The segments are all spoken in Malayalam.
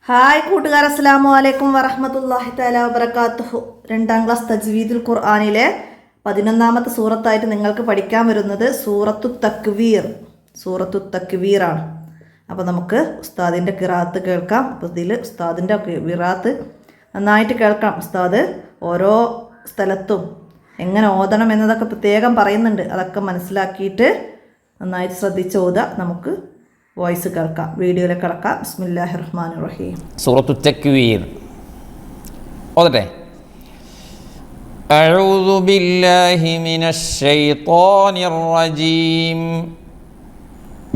ഹായ് കൂട്ടുകാർ, അസ്സലാമു അലൈക്കും വറഹ്മത്തുള്ളാഹി തആല വബറകാതുഹു. 2ാം ക്ലാസ് തജ്വീദുൽ ഖുർആനിലെ 11ാമത്തെ സൂറത്തായിട്ട് നിങ്ങൾക്ക് പഠിക്കാൻ വരുന്നത് സൂറത്തു തക്വീർ ആണ്. അപ്പോൾ നമുക്ക് ഉസ്താദിൻ്റെ ഖിറാഅത്ത് കേൾക്കാം. അപ്പോൾ ഇതിൽ ഉസ്താദിൻ്റെ ഖിറാഅത്ത് നന്നായിട്ട് കേൾക്കാം. ഉസ്താദ് ഓരോ സ്ഥലത്തും എങ്ങനെ ഓതണം എന്നതൊക്കെ പ്രത്യേകം പറയുന്നുണ്ട്. അതൊക്കെ മനസ്സിലാക്കിയിട്ട് നന്നായിട്ട് ശ്രദ്ധിച്ച് ഓതുക. നമുക്ക് വോയിസ് കേൾക്കാം, വീഡിയോയിലേക്ക് കിടക്കാം. ബിസ്മില്ലാഹിർ റഹ്മാനിർ റഹീം. സൂറത്തു തക്വീർ ഓതട്ടെ. അഊദു ബില്ലാഹി മിനശ് ശൈത്വാനിർ റജീം.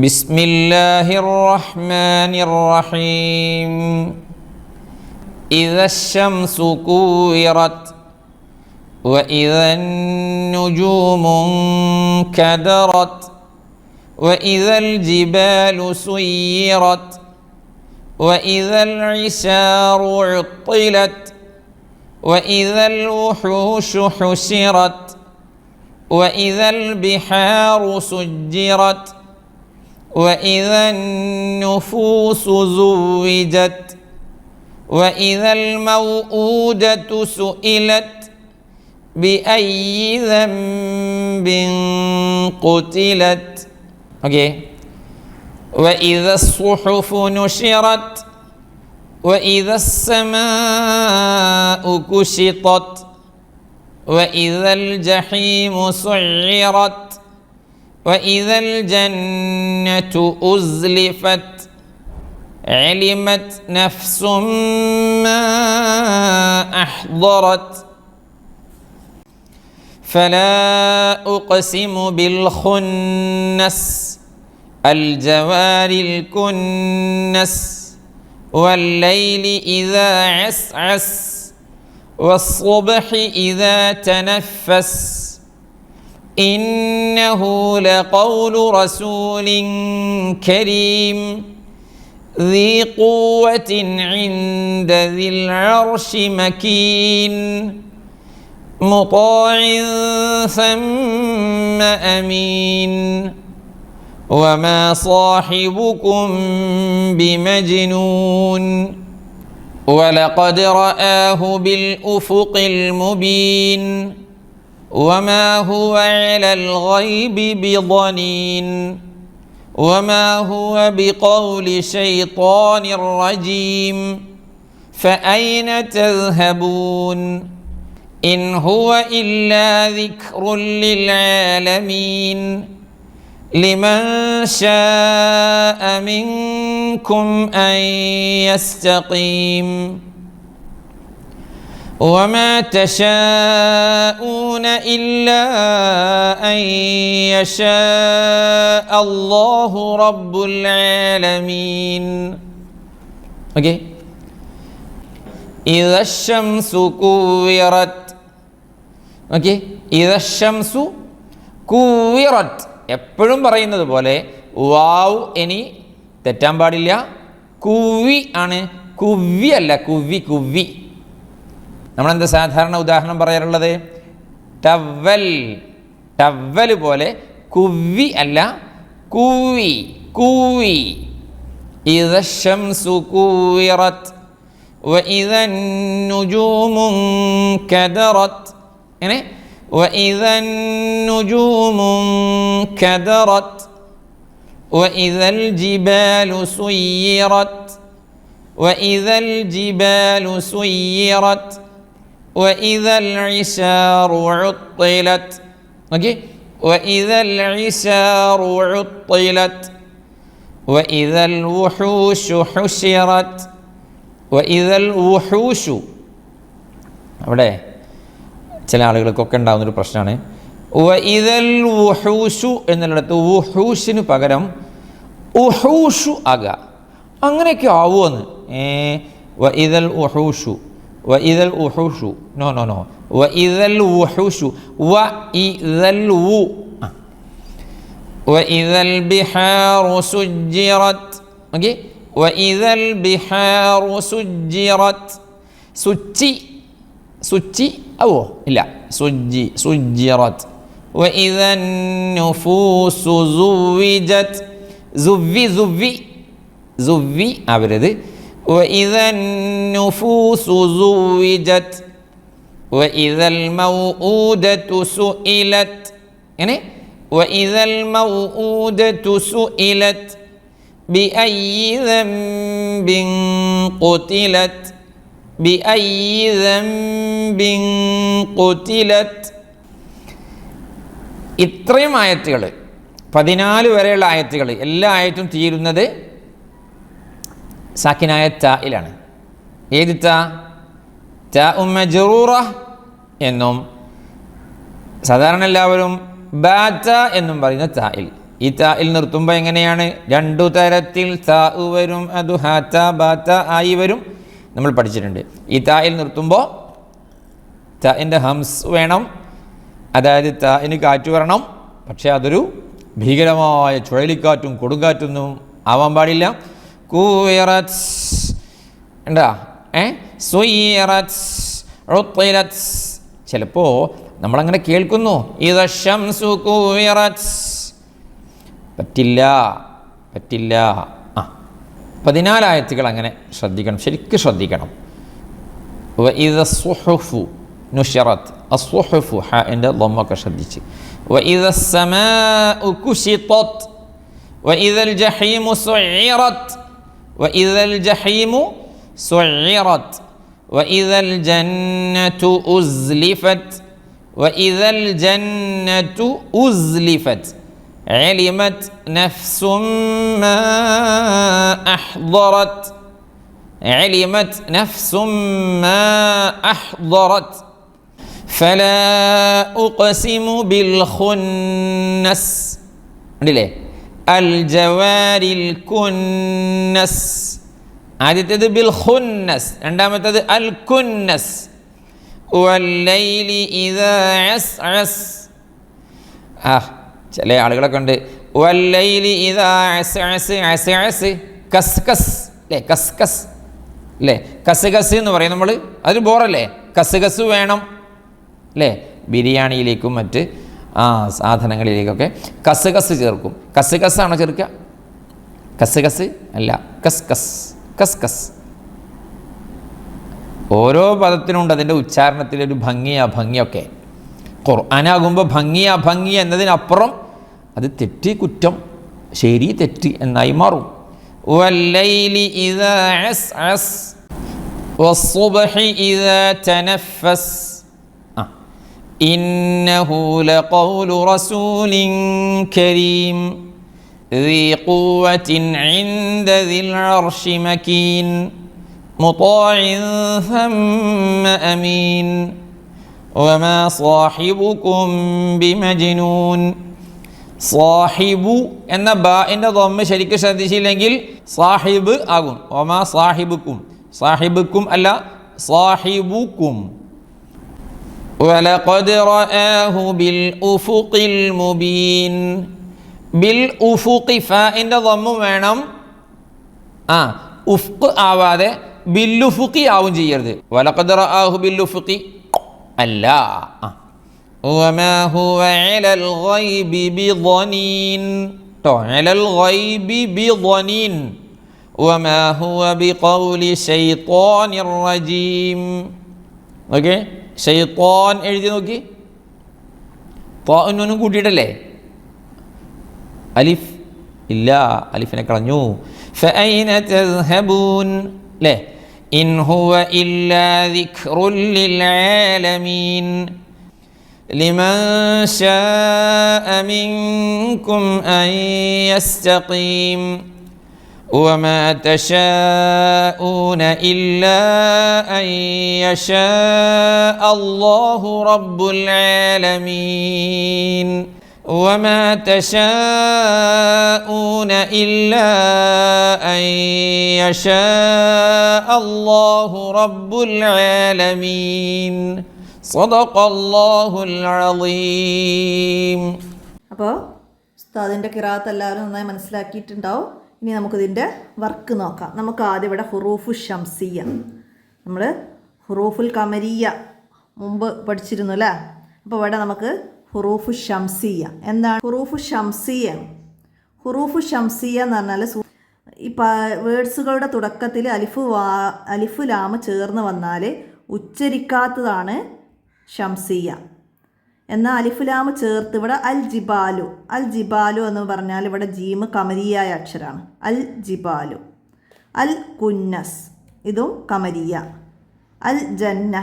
ബിസ്മില്ലാഹിർ റഹ്മാനിർ റഹീം. ഇദശ് ശംസു കുവിറത് വഇദൻ നുജൂമു കദറത് وإذا الجبال سيرت وإذا العشار عطلت وإذا الوحوش حشرت وإذا البحار سجرت وإذا النفوس زوجت وإذا الموءودة سئلت بأي ذنب قتلت. Okay. وإذا الصحف نشرت وإذا السماء كشطت وإذا الجحيم سعرت وإذا الجنة أزلفت علمت نفس ما أحضرت. فلا أقسم بالخنس الجوار الكنس والليل إذا عسعس والصبح إذا تنفس إنه لقول رسول كريم ذي قوة عند ذي العرش مكين مطاع ثم أمين وما صاحبكم بمجنون ولقد رآه بالأفق المبين وما هو على الغيب بضنين وما هو بقول شيطان رجيم فأين تذهبون إن هو إلا ذكر للعالمين لمن شاء منكم أن يستقيم وما تشاءون إلا أن يشاء الله رب العالمين. Okay. إذا الشمس كورت. ഓക്കെ, ഇദശംസു കുവിറത്ത്. എപ്പോഴും പറയുന്നത് പോലെ വാവ് ഇനി തെറ്റാൻ പാടില്ല. കുവി ആണ്, കുവ്വി അല്ല. കുവ്വി. നമ്മളെന്താ സാധാരണ ഉദാഹരണം പറയാറുള്ളത്? ടവൽ പോലെ. കുവ്വി അല്ല, കൂവി. ഇദശംസു കുവിറത്ത് وإذا النجوم انكدرت. يعني وإذا النجوم انكدرت وإذا الجبال سيرت وإذا الجبال سيرت وإذا العشار عطلت. okay. وإذا العشار عطلت وإذا الوحوش حشرت വഇദൽ വുഹൂഷു. അവിടെ ചില ആളുകൾക്കൊക്കെ ഉണ്ടാകുന്നൊരു പ്രശ്നമാണ്. വഇദൽ വുഹൂഷു എന്നുള്ളിടത്ത് വുഹൂഷിന് പകരം ഉഹൂഷു ആകുക. അങ്ങനെയൊക്കെ ആവുമെന്ന്. വഇദൽ വുഹൂഷു നോ വഇദൽ വുഹൂഷു വഇദൽ ബിഹാറു സുജ്ജിറത്. ഓക്കെ. وإذا البحار سجرت. സുച്ചി ആവോ? ഇല്ല, സുജ്ജിറത്. وإذا النفوس زوجت. സുവ്വി ആവരുത്. وإذا النفوس زوجت وإذا الموءودة سئلت يعني وإذا الموءودة سئلت بأي ذنب قتلت بأي ذنب قتلت. ഇത്രയും ആയത്തുകൾ 14 വരെയുള്ള ആയത്തുകൾ എല്ലാ ആയത്തും തീരുന്നത് സാക്കിനായ തായിലാണ്. ഏത് താ? താ മജ്റൂറ എന്നും സാധാരണ എല്ലാവരും ബാറ്റ എന്നും പറയുന്ന തായിൽ. ഈ തായിൽ നിർത്തുമ്പോൾ എങ്ങനെയാണ്? 2 തരത്തിൽ താ വരും. അത് ഹാത്ത ബാറ്റ ആയി വരും, നമ്മൾ പഠിച്ചിട്ടുണ്ട്. ഈ തായിൽ നിർത്തുമ്പോൾ താഇൻ്റെ ഹംസ് വേണം, അതായത് താഇന് കാറ്റ് വരണം. പക്ഷേ അതൊരു ഭീകരമായ ചുഴലിക്കാറ്റും കൊടുങ്കാറ്റൊന്നും ആവാൻ പാടില്ല. കൂറത്ത് എന്താ സുയ്യറത്ത് ഉത്തിലത്ത്. ചിലപ്പോൾ നമ്മളങ്ങനെ കേൾക്കുന്നു ഇദ ശംസു കൂറത്ത്. പറ്റില്ല. 14 ആയത്തുകൾ അങ്ങനെ ശ്രദ്ധിക്കണം, ശരിക്കും ശ്രദ്ധിക്കണം. വഇദ സുഹുഫു നുശറത്ത്. അസ്സുഹുഫു ഹാഇൻ്റെ ദമ്മൊക്കെ ശ്രദ്ധിച്ച്. വഇദ സമാഉ കുശിതത് വഇദൽ ജഹീമു സുഇറത് വഇദൽ ജഹീമു സുഇറത് വഇദൽ ജന്നതു ഉസ്ലിഫത് വഇദൽ ജന്നതു ഉസ്ലിഫത് അലിമത് നഫ്സും മാ അഹ്ദറത് علمت نفس ما أحضرت فلا أقسم بالخنس الجوار الكنس. ആദ്യത്തേത് ബിൽ ഖുന്നസ്, രണ്ടാമത്തേത് അൽ കുന്നസ്. വല്ലൈലി ഇദാ അസ്അസ്. ചില ആളുകളൊക്കെ ഉണ്ട് വല്ലൈലി ഇദാ അസ്അസ് അസ്അസ് കസ്കസ് അല്ലേ, കസ്കസ് അല്ലേ, കസ്കസ് എന്ന് പറയും നമ്മൾ. അതൊരു ബോറല്ലേ? കസ്കസ് വേണം അല്ലേ? ബിരിയാണിയിലേക്കും മറ്റ് സാധനങ്ങളിലേക്കൊക്കെ കസ്കസ് ചേർക്കും. കസ്കസാണോ ചേർക്കുക? കസ്കസ് അല്ല, കസ്കസ്. കസ്കസ്. ഓരോ പദത്തിനുണ്ട് അതിൻ്റെ ഉച്ചാരണത്തിലൊരു ഭംഗി അഭംഗിയൊക്കെ. ഖുർആനാകുമ്പോൾ ഭംഗി അഭംഗി എന്നതിനപ്പുറം അത് തെറ്റ് കുറ്റം, ശരി തെറ്റ് എന്നായി മാറും. വല്ലൈലി ഇദാ അസ്അസ് വസ്സുബ്ഹി ഇദാ തനഫസ് ഇന്നഹു ലഖൗലു റസൂലിൻ കരീം ذي قوة عند ذي العرش مكين مطاع ثم أمين وما صاحبكم بمجنون. സാഹിബു എന്ന ബാഇൻ്റെ ദമ്മ ശരിക്കും ശ്രദ്ധിച്ചില്ലെങ്കിൽ സാഹിബ് ആകും. ഒമാ സാഹിബുക്കും, സാഹിബുക്കും അല്ല സാഹിബുക്കും. വലഖദ് റആഹു ബിൽ ഉഫുഖിൽ മുബീൻ. ബിൽ ഉഫുഖി ഫാഇൻ്റെ ദമ്മ വേണം. ഉഫ്ഖ് ആവാതെ ബില്ലുഫുഖി ആവും ചെയ്യരുത്. വലഖദ് റആഹു ബിൽ ഉഫുഖി അല്ല. وما هو على الغيب بضنين. على الغيب بضنين وما هو بقول شيطان الرجيم. ഓക്കെ, ഷൈത്താൻ എഴുതി നോക്കി. ത്വാനും കൂട്ടിയിട്ടല്ലേ? അലിഫ് ഇല്ല, അലിഫിനെ കളഞ്ഞു. فأين تذهبون ല്ലേ? إن هو إلا ذكر للعالمين لمن شاء منكم أن يستقيم وما تشاءون إلا أن يشاء الله رب العالمين وما تشاءون إلا أن يشاء الله رب العالمين صدق الله العظيم. അപ്പോൾ ഉസ്താദിൻ്റെ ഖിറാഅത്ത് എല്ലാവരും നന്നായി മനസ്സിലാക്കിയിട്ടുണ്ടാവും. ഇനി നമുക്കിതിൻ്റെ വർക്ക് നോക്കാം. നമുക്ക് ആദ്യം ഇവിടെ ഹുറൂഫു ഷംസിയ, നമ്മൾ ഹുറൂഫുൽ ഖമരിയ മുമ്പ് പഠിച്ചിരുന്നു അല്ലേ? അപ്പോൾ ഇവിടെ നമുക്ക് ഹുറൂഫു ഷംസിയ. എന്താണ് ഹുറൂഫു ഷംസിയ? ഹുറൂഫു ഷംസിയ എന്ന് പറഞ്ഞാൽ ഈ വേർഡ്സുകളുടെ തുടക്കത്തിൽ അലിഫ് ലാം ചേർന്ന് വന്നാൽ ഉച്ചരിക്കാത്തതാണ് ഷംസിയ. എന്നാൽ അലിഫ് ലാം ചേർത്ത് ഇവിടെ അൽ ജിബാലു എന്ന് പറഞ്ഞാൽ ഇവിടെ ജീമ് കമരിയായ അക്ഷരമാണ്. അൽ ജിബാലു. അൽ കുന്നസ് ഇതും കമരിയ. അൽ ജന്ന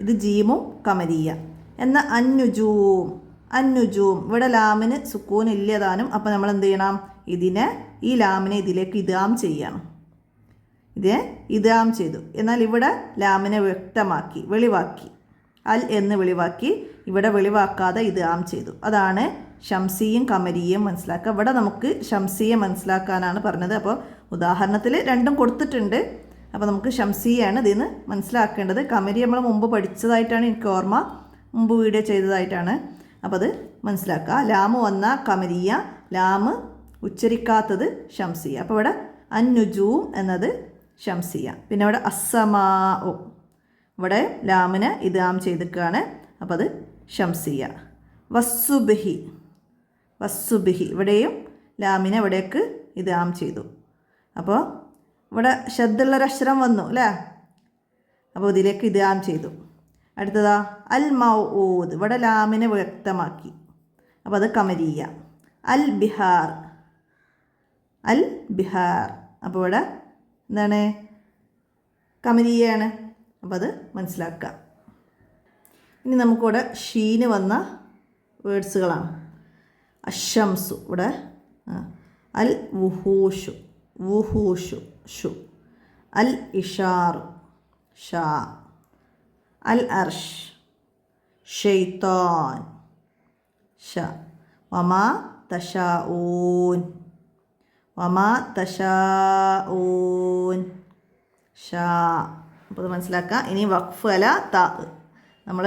ഇത് ജീമും കമരിയ. എന്നാൽ അന്നുജൂം ഇവിടെ ലാമിന് സുക്കൂൻ ഇല്ലതാനും. അപ്പോൾ നമ്മൾ എന്ത് ചെയ്യണം? ഈ ലാമിനെ ഇതിലേക്ക് ഇദ്ഗാം ചെയ്യണം. ഇദ്ഗാം ചെയ്തു. എന്നാൽ ഇവിടെ ലാമിനെ വെളിവാക്കി അൽ എന്ന് വെളിവാക്കി, ഇവിടെ വെളിവാക്കാതെ ഇദ്ഗാം ചെയ്തു. അതാണ് ഷംസിയും കമരിയും മനസ്സിലാക്കുക. ഇവിടെ നമുക്ക് ഷംസിയെ മനസ്സിലാക്കാനാണ് പറഞ്ഞത്. അപ്പോൾ ഉദാഹരണത്തിൽ രണ്ടും കൊടുത്തിട്ടുണ്ട്. അപ്പോൾ നമുക്ക് ഷംസിയാണ് ഇതിൽ നിന്ന് മനസ്സിലാക്കേണ്ടത്. കമരി നമ്മൾ മുമ്പ് പഠിച്ചതായിട്ടാണ് എനിക്ക് ഓർമ്മ, മുമ്പ് വീഡിയോ ചെയ്തതായിട്ടാണ്. അപ്പോൾ അത് മനസ്സിലാക്കുക. ലാമ് വന്ന കമരിയ, ലാമ് ഉച്ചരിക്കാത്തത് ഷംസിയ. അപ്പോൾ ഇവിടെ അന്നുജൂം എന്നത് ഷംസിയ. പിന്നെ ഇവിടെ അസ്സമാ, ഇവിടെ ലാമിനെ ഇദ്ഗാം ചെയ്തിക്കുകയാണ്. അപ്പോൾ അത് ഷംസിയ. വസ്സുബിഹി ഇവിടെയും ലാമിനെ ഇവിടേക്ക് ഇദ്ഗാം ചെയ്തു. അപ്പോൾ ഇവിടെ ഷദ്ദുള്ളൊരക്ഷരം വന്നു അല്ലേ? അപ്പോൾ ഇതിലേക്ക് ഇദ്ഗാം ചെയ്തു. അടുത്തതാ അൽ മൗഊദ്, ഇവിടെ ലാമിനെ വ്യക്തമാക്കി. അപ്പോൾ അത് കമരിയ. അൽ ബിഹാർ അപ്പോൾ ഇവിടെ എന്താണ്? കമരിയാണ്. അപ്പോൾ അത് മനസ്സിലാക്കുക. ഇനി നമുക്കിവിടെ ഷീന് വന്ന വേർഡ്സുകളാണ്. അഷംസു ഇവിടെ അൽ വുഹൂഷു ഷു. അൽ ഇഷാറു ഷാ. അൽ അർഷ് ഷെയ്ത്താൻ ഷ. വമാ തശാഊൻ ഷാ. അപ്പോൾ അത് മനസ്സിലാക്കുക. ഇനി വഖഫ് അല താ. നമ്മൾ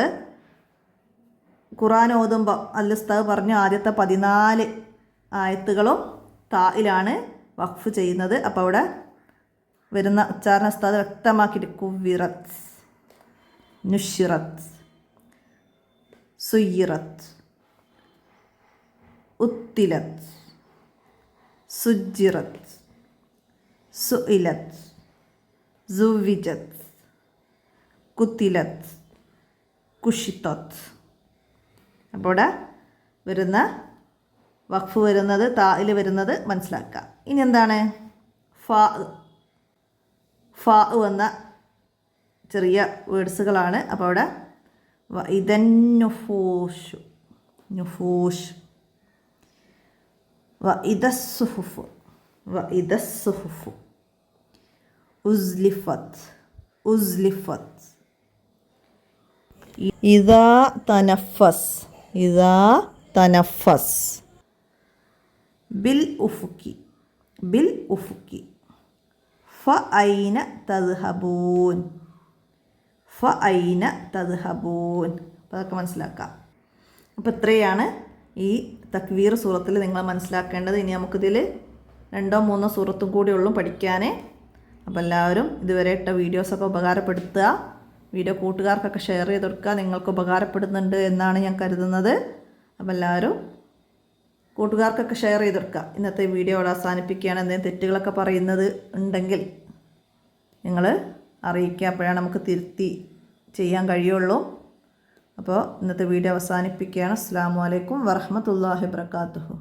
ഖുർആൻ ഓതുമ്പോൾ അൽ ഉസ്താദ് പറഞ്ഞു ആദ്യത്തെ 14 ആയത്തുകളും തായിലാണ് വഖഫ് ചെയ്യുന്നത്. അപ്പോൾ അവിടെ വരുന്ന ഉച്ചാരണ ഉസ്താദ് വ്യക്തമാക്കിയിട്ട് കുവ്വിറത്ത്, നുഷിറത്ത്, സുയ്യിറത്ത്, ഉത്തിലത്ത്, സുജ്ജിറത്ത്, സുഇലത്ത്, സുവിജത്ത്, കുത്തിലത്ത്, കുഷിത്തത്ത്. അപ്പോൾ ഇവിടെ വരുന്ന വഖഫ് വരുന്നത് തായിൽ വരുന്നത് മനസ്സിലാക്കുക. ഇനി എന്താണ്? ഫാ വന്ന ചെറിയ വേർഡ്സുകളാണ്. അപ്പോൾ അവിടെ നുഫൂഷ് ഇദസ്സുഹുഫ് ഉസ്ലിഫത്ത് ഇദാ തനഫസ് ബിൽ ഉഫുക്കി ഫഅൈന തദ്ഹബൂൻ അപ്പോൾ അതൊക്കെ മനസ്സിലാക്കാം. അപ്പോൾ ഇത്രയാണ് ഈ തക്വീർ സൂറത്തിൽ നിങ്ങൾ മനസ്സിലാക്കേണ്ടത്. ഇനി നമുക്കിതിൽ 2-3 സൂറത്തും കൂടി ഉള്ളൂ പഠിക്കാൻ. അപ്പോൾ എല്ലാവരും ഇതുവരെ ഇട്ട വീഡിയോസൊക്കെ ഉപകാരപ്പെടുത്തുക. വീഡിയോ കൂട്ടുകാർക്കൊക്കെ ഷെയർ ചെയ്ത് കൊടുക്കുക. നിങ്ങൾക്ക് ഉപകാരപ്പെടുന്നുണ്ട് എന്നാണ് ഞാൻ കരുതുന്നത്. അപ്പോൾ എല്ലാവരും കൂട്ടുകാർക്കൊക്കെ ഷെയർ ചെയ്ത് കൊടുക്കുക. ഇന്നത്തെ വീഡിയോ അവിടെ അവസാനിപ്പിക്കുകയാണ്. എന്തെങ്കിലും തെറ്റുകളൊക്കെ പറയുന്നത് ഉണ്ടെങ്കിൽ നിങ്ങൾ അറിയിക്കുക. അപ്പോഴാണ് നമുക്ക് തിരുത്തി ചെയ്യാൻ കഴിയുള്ളൂ. അപ്പോൾ ഇന്നത്തെ വീഡിയോ അവസാനിപ്പിക്കുകയാണ്. അസ്സലാമു അലൈക്കും വറഹ്മത്തുള്ളാഹി വബറകാതുഹു.